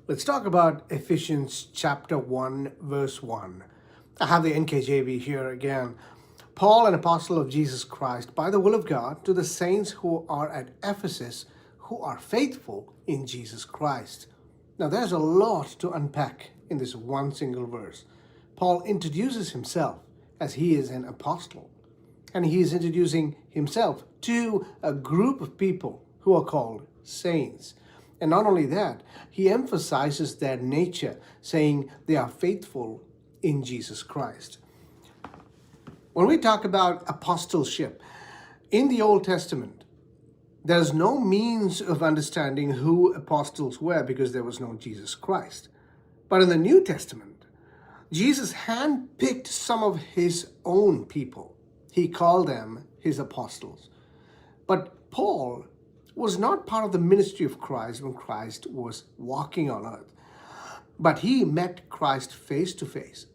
Let's talk about Ephesians chapter 1, verse 1. I have the NKJV here again. Paul, an apostle of Jesus Christ, by the will of God, to the saints who are at Ephesus, who are faithful in Jesus Christ. Now, there's a lot to unpack in this one single verse. Paul introduces himself as he is an apostle, and he is introducing himself to a group of people who are called saints. And not only that, he emphasizes their nature, saying they are faithful in Jesus Christ. When we talk about apostleship, in the Old Testament, there's no means of understanding who apostles were because there was no Jesus Christ. But in the New Testament, Jesus handpicked some of his own people. He called them his apostles. But Paul was not part of the ministry of Christ when Christ was walking on earth. But he met Christ face to face.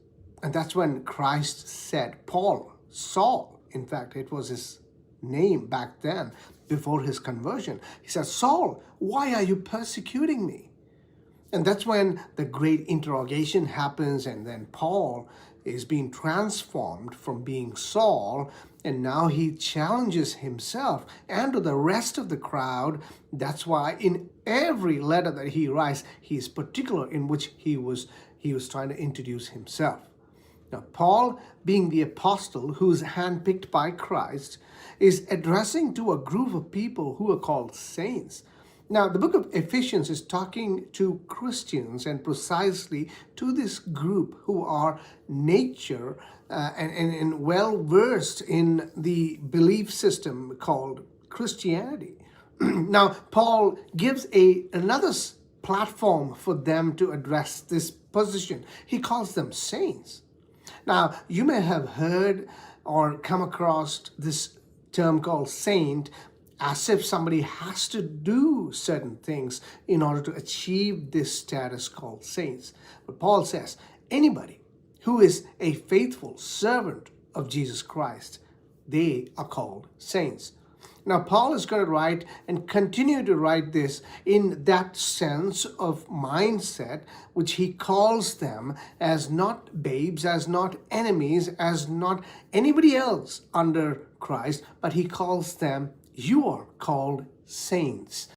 And that's when Christ said, Paul, Saul, in fact, it was his name back then before his conversion. He said, Saul, why are you persecuting me? And that's when the great interrogation happens, and then Paul is being transformed from being Saul, and now he challenges himself and to the rest of the crowd. That's why in every letter that he writes, he is particular in which he was trying to introduce himself. Now, Paul, being the apostle who is handpicked by Christ, is addressing to a group of people who are called saints. Now, the book of Ephesians is talking to Christians and precisely to this group who are nature and well-versed in the belief system called Christianity. Now, Paul gives another platform for them to address this position. He calls them saints. Now, you may have heard or come across this term called saint as if somebody has to do certain things in order to achieve this status called saints. But Paul says, anybody who is a faithful servant of Jesus Christ, they are called saints. Now, Paul is going to write and continue to write this in that sense of mindset, which he calls them as not babes, as not enemies, as not anybody else under Christ, but he calls them, you are called saints.